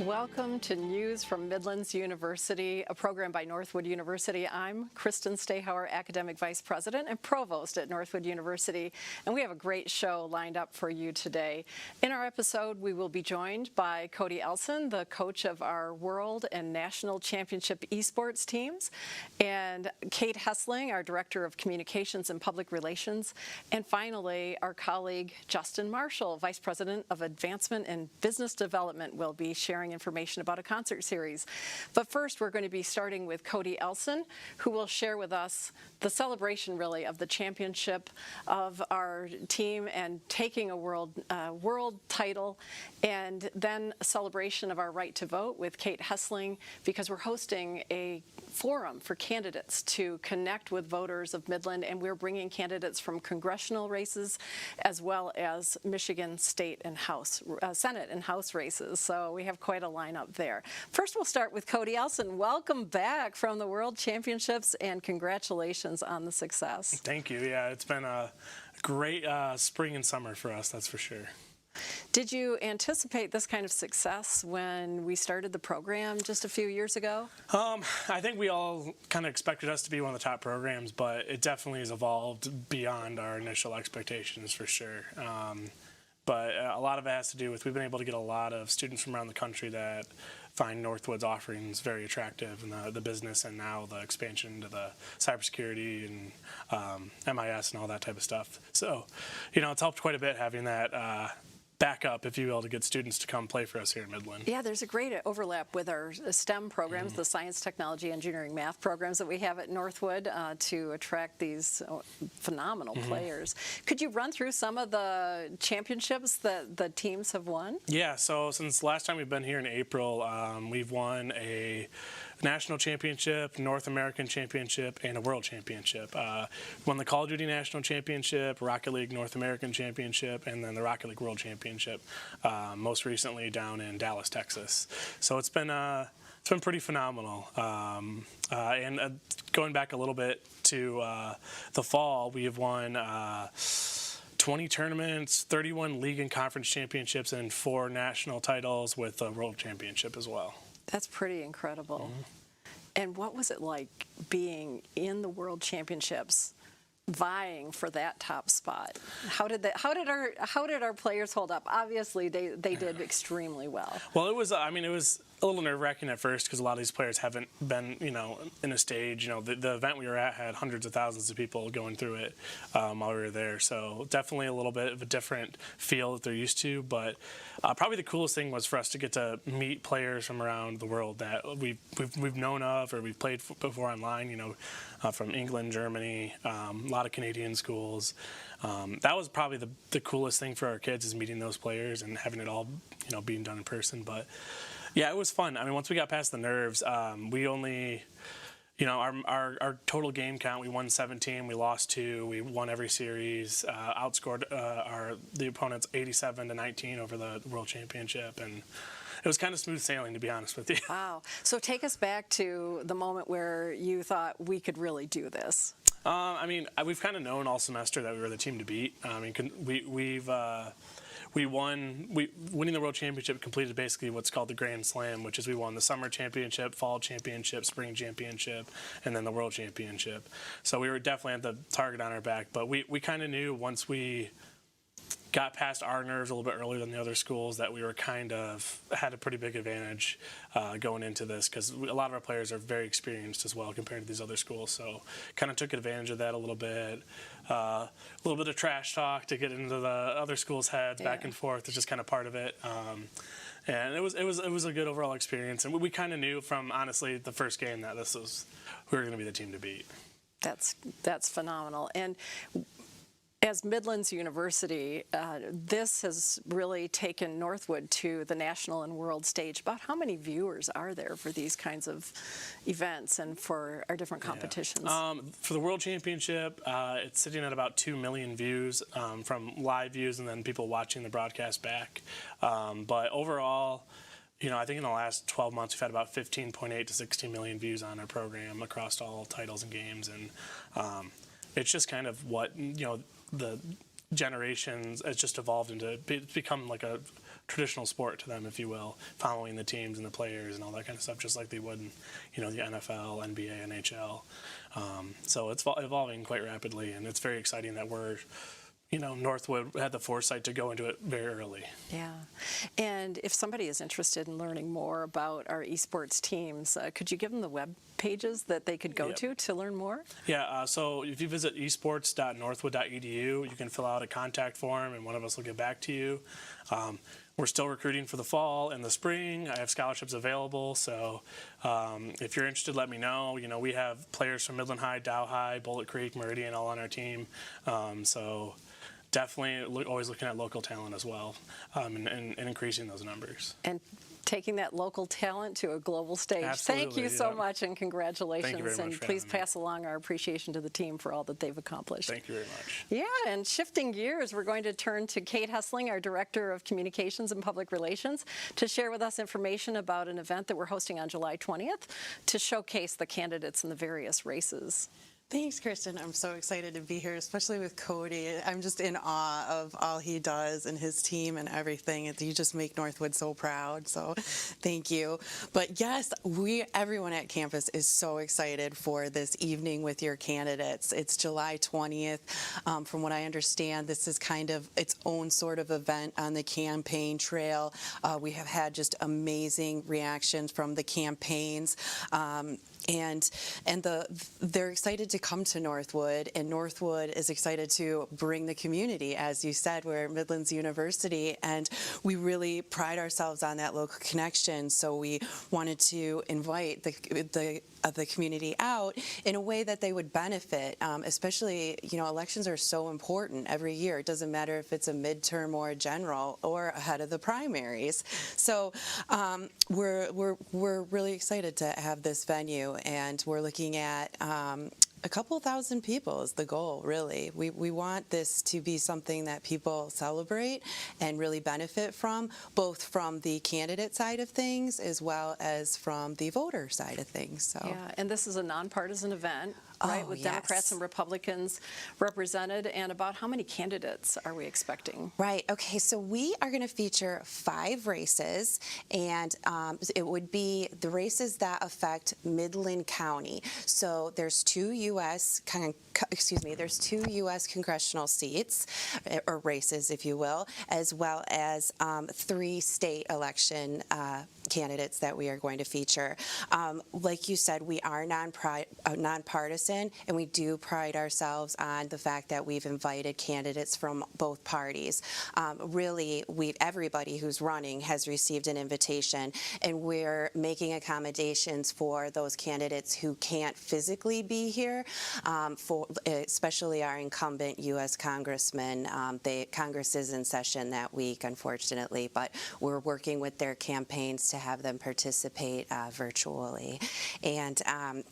Welcome to News from Midlands University, a program by Northwood University. I'm Kristen Stahauer, Academic Vice President and Provost at Northwood University, and we have a great show lined up for you today. In our episode, we will be joined by Cody Elson, the coach of our World and National Championship esports teams, and Kate Hessling, our Director of Communications and Public Relations, and finally, our colleague Justin Marshall, Vice President of Advancement and Business Development, will be sharing information about a concert series. But first, we're going to be starting with Cody Elson, who will share with us the celebration, really, of the championship of our team and taking a world title, and then a celebration of our right to vote with Kate Hessling, because we're hosting a forum for candidates to connect with voters of Midland, and we're bringing candidates from congressional races as well as Michigan State and House, Senate and House races. So we have quite a lineup there. First, we'll start with Cody Elson. Welcome back from the World Championships, and congratulations on the success. Thank you. Yeah, it's been a great spring and summer for us, that's for sure. Did you anticipate this kind of success when we started the program just a few years ago? I think we all kind of expected us to be one of the top programs, but it definitely has evolved beyond our initial expectations for sure. But a lot of it has to do with we've been able to get a lot of students from around the country that find Northwood's offerings very attractive, and the business, and now the expansion into the cybersecurity and MIS and all that type of stuff. So, you know, it's helped quite a bit having that backup, if you will, to get students to come play for us here in Midland. Yeah, there's a great overlap with our STEM programs, the science, technology, engineering, math programs that we have at Northwood to attract these phenomenal players. Could you run through some of the championships that the teams have won? Yeah, so since last time we've been here in April, we've won a National Championship, North American Championship, and a World Championship. Won the Call of Duty National Championship, Rocket League North American Championship, and then the Rocket League World Championship, most recently down in Dallas, Texas. So it's been pretty phenomenal. And going back a little bit to the fall, we have won 20 tournaments, 31 league and conference championships, and 4 national titles with the World Championship as well. That's pretty incredible. And what was it like being in the World Championships, vying for that top spot? How did our players hold up? Obviously, they did extremely well. Well, it was a little nerve-wracking at first because a lot of these players haven't been, in a stage. The event we were at had hundreds of thousands of people going through it while we were there. So definitely a little bit of a different feel that they're used to. But probably the coolest thing was for us to get to meet players from around the world that we've known of or we've played before online. From England, Germany, a lot of Canadian schools. That was probably the coolest thing for our kids, is meeting those players and having it all, being done in person. But yeah, it was fun. I mean, once we got past the nerves, we only, our total game count, we won 17, we lost 2, we won every series, outscored the opponents 87-19 over the World Championship, and it was kind of smooth sailing, to be honest with you. Wow. So take us back to the moment where you thought we could really do this. We've kind of known all semester that we were the team to beat. Winning the World Championship completed basically what's called the Grand Slam, which is we won the Summer Championship, Fall Championship, Spring Championship, and then the World Championship. So we were definitely at the target on our back, but we kind of knew once we got past our nerves a little bit earlier than the other schools that we were had a pretty big advantage going into this, because a lot of our players are very experienced as well compared to these other schools. So kind of took advantage of that a little bit. A little bit of trash talk to get into the other schools' heads, back and forth. It's just kind of part of it. And it was a good overall experience. And we kind of knew from, honestly, the first game that we were going to be the team to beat. That's phenomenal. And as Midlands University, this has really taken Northwood to the national and world stage. About how many viewers are there for these kinds of events and for our different competitions? For the World Championship, it's sitting at about 2 million views from live views and then people watching the broadcast back. But overall, I think in the last 12 months we've had about 15.8 to 16 million views on our program across all titles and games, and it's just kind of what the generations, it's just evolved into, it's become like a traditional sport to them, if you will, following the teams and the players and all that kind of stuff, just like they would in, the NFL, NBA, NHL. So it's evolving quite rapidly, and it's very exciting that we're, Northwood had the foresight to go into it very early. Yeah. And if somebody is interested in learning more about our esports teams, could you give them the web pages that they could go to learn more? Yeah, so if you visit esports.northwood.edu, you can fill out a contact form, and one of us will get back to you. We're still recruiting for the fall and the spring. I have scholarships available, so if you're interested, let me know. We have players from Midland High, Dow High, Bullet Creek, Meridian all on our team. So definitely always looking at local talent as well, and increasing those numbers. And taking that local talent to a global stage. Absolutely, Thank you so much, and congratulations. Thank you very much and for please having me. pass along our appreciation to the team for all that they've accomplished. Thank you very much. Yeah, and shifting gears, we're going to turn to Kate Hessling, our Director of Communications and Public Relations, to share with us information about an event that we're hosting on July 20th to showcase the candidates in the various races. Thanks, Kristen. I'm so excited to be here, especially with Cody. I'm just in awe of all he does and his team and everything. You just make Northwood so proud, so thank you. But yes, everyone at campus is so excited for this evening with your candidates. It's July 20th. From what I understand, this is kind of its own sort of event on the campaign trail. We have had just amazing reactions from the campaigns. And they're excited to come to Northwood, and Northwood is excited to bring the community. As you said, we're Midland's University, and we really pride ourselves on that local connection. So we wanted to invite the community out in a way that they would benefit. Especially, elections are so important every year. It doesn't matter if it's a midterm or a general or ahead of the primaries. So we're really excited to have this venue. And we're looking at a couple thousand people is the goal, really. We want this to be something that people celebrate and really benefit from, both from the candidate side of things as well as from the voter side of things. So. Yeah, and this is a nonpartisan event, right, with Democrats and Republicans represented. And about how many candidates are we expecting? Right. Okay. So we are going to feature 5 races, and it would be the races that affect Midland County. So there's two U.S. congressional seats, or races, if you will, as well as 3 state election candidates that we are going to feature. Like you said, we are nonpartisan, and we do pride ourselves on the fact that we've invited candidates from both parties. Really, everybody who's running has received an invitation, and we're making accommodations for those candidates who can't physically be here, for especially our incumbent U.S. congressman. Congress is in session that week, unfortunately, but we're working with their campaigns to have them participate virtually. And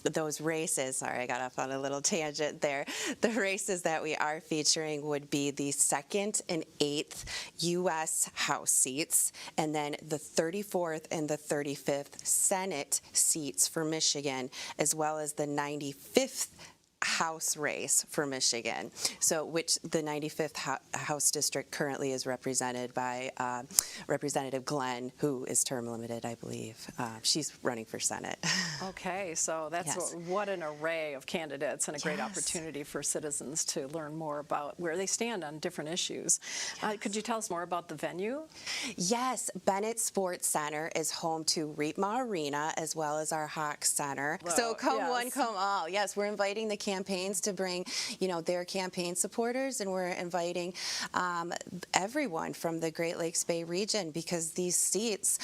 those races, sorry, I got off on a little tangent there. The races that we are featuring would be the 2nd and 8th U.S. House seats, and then the 34th and the 35th Senate seats for Michigan, as well as the 95th House race for Michigan, so which the 95th House district currently is represented by Representative Glenn, who is term limited, I believe. She's running for Senate. Okay, so that's what an array of candidates, and a great Yes. opportunity for citizens to learn more about where they stand on different issues. Could you tell us more about the venue? Yes, Bennett Sports Center is home to Reitma Arena as well as our Hawks Center. Well, so come yes. one, come all. Yes, we're inviting the campaigns to bring, their campaign supporters, and we're inviting everyone from the Great Lakes Bay region, because these seats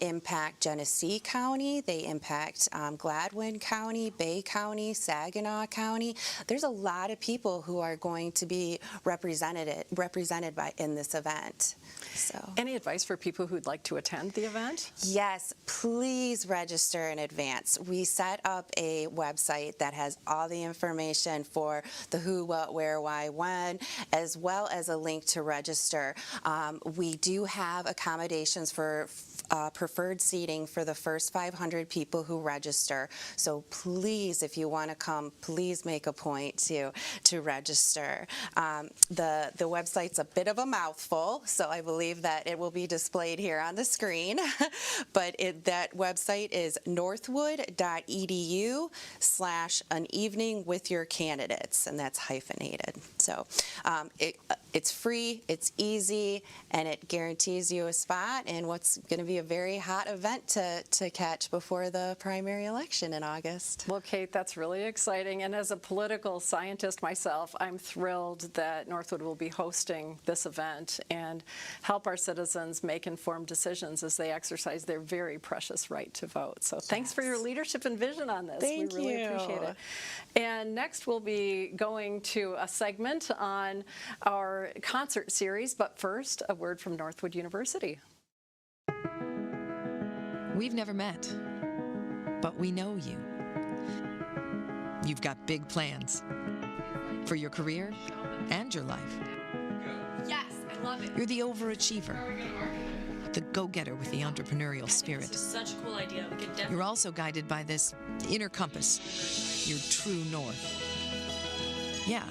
impact Genesee County, they impact Gladwin County, Bay County, Saginaw County. There's a lot of people who are going to be represented in this event. So. Any advice for people who'd like to attend the event? Yes, please register in advance. We set up a website that has all the information information for the who, what, where, why, when, as well as a link to register. We do have accommodations for preferred seating for the first 500 people who register. So please, if you want to come, please make a point to register. The website's a bit of a mouthful, so I believe that it will be displayed here on the screen. But that website is northwood.edu/aneveningwithyourcandidates, and that's hyphenated. So it's free, it's easy, and it guarantees you a spot in what's going to be a very hot event to catch before the primary election in August. Well, Kate, that's really exciting. And as a political scientist myself, I'm thrilled that Northwood will be hosting this event and help our citizens make informed decisions as they exercise their very precious right to vote. So thanks for your leadership and vision on this. Thank we really appreciate it. And next we'll be going to a segment on our concert series, but first, a word from Northwood University. We've never met, but we know you. You've got big plans for your career and your life. Yes, I love it. You're the overachiever, the go-getter with the entrepreneurial spirit. This is such a cool idea. We could definitely. You're also guided by this inner compass, your true north. Yeah,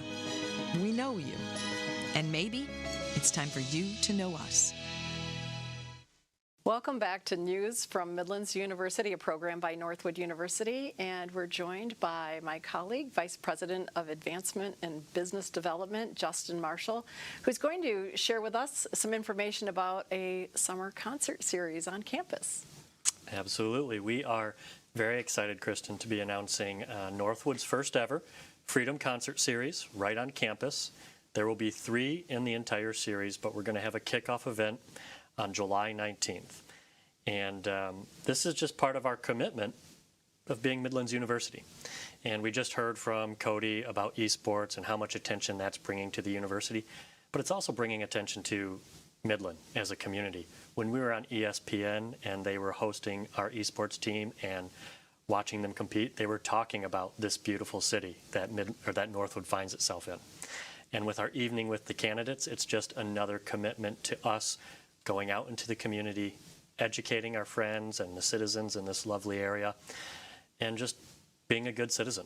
we know you. And maybe it's time for you to know us. Welcome back to News from Midlands University, a program by Northwood University, and we're joined by my colleague, Vice President of Advancement and Business Development, Justin Marshall, who's going to share with us some information about a summer concert series on campus. Absolutely. We are very excited, Kristen, to be announcing Northwood's first ever Freedom Concert Series right on campus. There will be 3 in the entire series, but we're going to have a kickoff event on July 19th. And this is just part of our commitment of being Midlands University. And we just heard from Cody about esports and how much attention that's bringing to the university, but it's also bringing attention to Midland as a community. When we were on ESPN and they were hosting our esports team and watching them compete, they were talking about this beautiful city that Northwood finds itself in. And with our evening with the candidates, it's just another commitment to us going out into the community, educating our friends and the citizens in this lovely area, and just being a good citizen.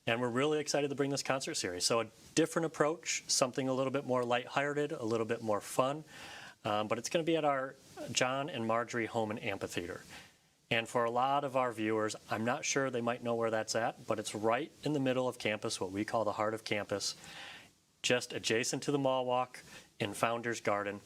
And we're really excited to bring this concert series. So a different approach, something a little bit more lighthearted, a little bit more fun, but it's going to be at our John and Marjorie Home and Amphitheater. And for a lot of our viewers, I'm not sure they might know where that's at, but it's right in the middle of campus, what we call the heart of campus, just adjacent to the Mall Walk in Founders Garden.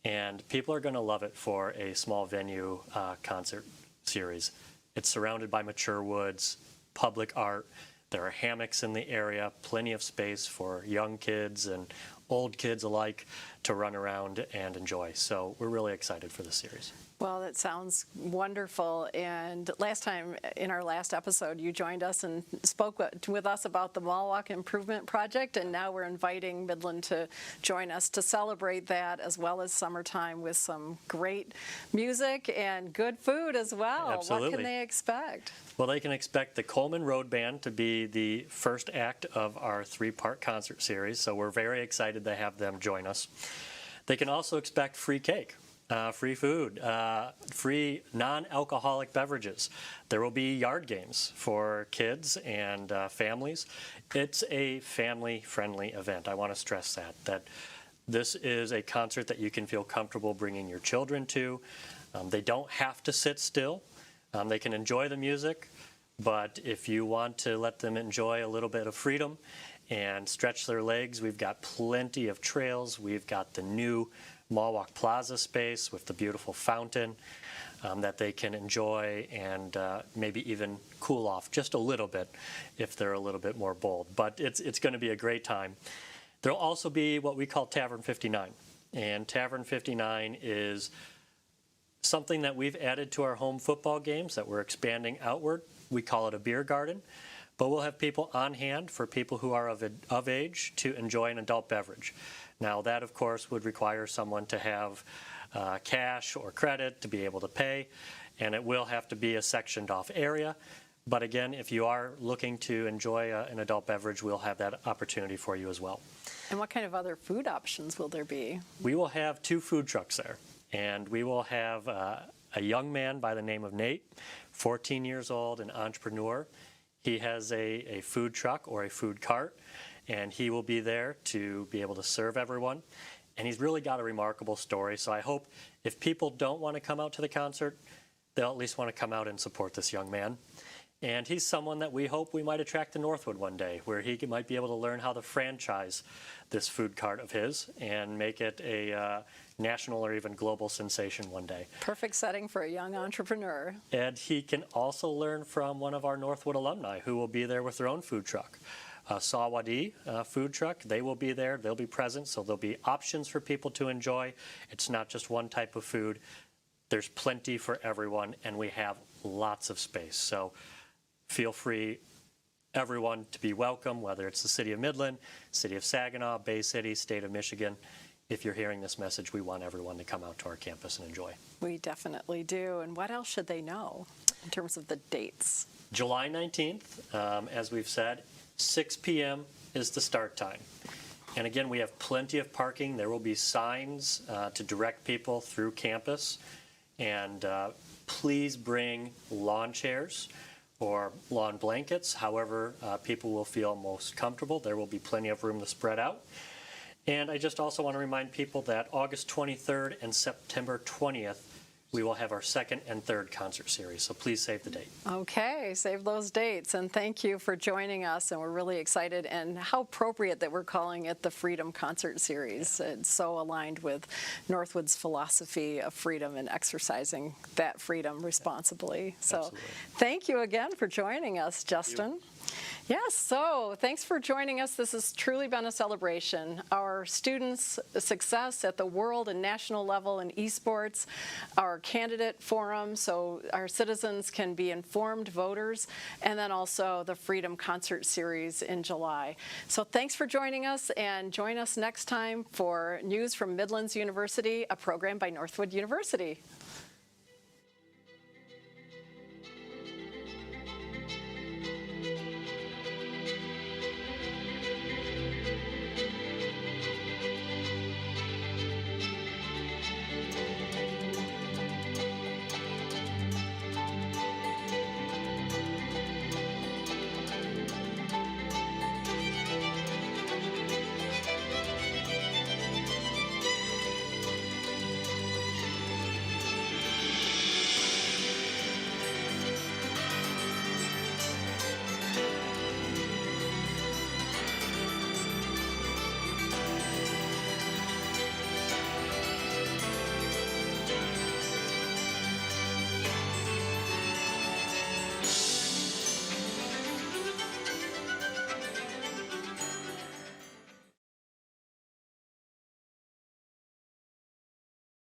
And people are going to love it for a small venue concert series. It's surrounded by mature woods, public art. There are hammocks in the area, plenty of space for young kids and old kids alike to run around and enjoy. So we're really excited for this series. Well, that sounds wonderful. And last time, in our last episode, you joined us and spoke with us about the Mall Walk Improvement Project, and now we're inviting Midland to join us to celebrate that, as well as summertime with some great music and good food as well. Absolutely. What can they expect? Well, they can expect the Coleman Road Band to be the first act of our 3-part concert series, so we're very excited to have them join us. They can also expect free cake. Free food, free non-alcoholic beverages. There will be yard games for kids and families. It's a family-friendly event. I want to stress that this is a concert that you can feel comfortable bringing your children to. They don't have to sit still. They can enjoy the music, but if you want to let them enjoy a little bit of freedom and stretch their legs, we've got plenty of trails. We've got the new Mall Walk Plaza space with the beautiful fountain that they can enjoy and maybe even cool off just a little bit if they're a little bit more bold. But it's going to be a great time. There'll also be what we call Tavern 59. And Tavern 59 is something that we've added to our home football games that we're expanding outward. We call it a beer garden. But we'll have people on hand for people who are of age to enjoy an adult beverage. Now, that, of course, would require someone to have cash or credit to be able to pay, and it will have to be a sectioned off area. But again, if you are looking to enjoy an adult beverage, we'll have that opportunity for you as well. And what kind of other food options will there be? We will have 2 food trucks there, and we will have a young man by the name of Nate, 14 years old, an entrepreneur. He has a food truck or a food cart, and he will be there to be able to serve everyone. And he's really got a remarkable story, so I hope if people don't want to come out to the concert, they'll at least want to come out and support this young man. And he's someone that we hope we might attract to Northwood one day, where he might be able to learn how to franchise this food cart of his and make it a national or even global sensation one day. Perfect setting for a young entrepreneur. And he can also learn from one of our Northwood alumni who will be there with their own food truck. Sawadi food truck, they will be there, they'll be present, so there'll be options for people to enjoy. It's not just one type of food. There's plenty for everyone, and we have lots of space. So feel free, everyone, to be welcome, whether it's the City of Midland, City of Saginaw, Bay City, State of Michigan. If you're hearing this message, we want everyone to come out to our campus and enjoy. We definitely do. And what else should they know in terms of the dates? July 19th, as we've said, 6 p.m. is the start time. And again, we have plenty of parking. There will be signs to direct people through campus. And please bring lawn chairs or lawn blankets, however people will feel most comfortable. There will be plenty of room to spread out. And I just also want to remind people that August 23rd and September 20th, we will have our 2nd and 3rd concert series, so please save the date. Okay, save those dates, and thank you for joining us, and we're really excited, and how appropriate that we're calling it the Freedom Concert Series. It's so aligned with Northwood's philosophy of freedom and exercising that freedom responsibly. So Absolutely. thank you again for joining us, Justin. Yes, so thanks for joining us. This has truly been a celebration. Our students' success at the world and national level in esports, our candidate forum, so our citizens can be informed voters, and then also the Freedom Concert Series in July. So thanks for joining us, and join us next time for News from Midlands University, a program by Northwood University.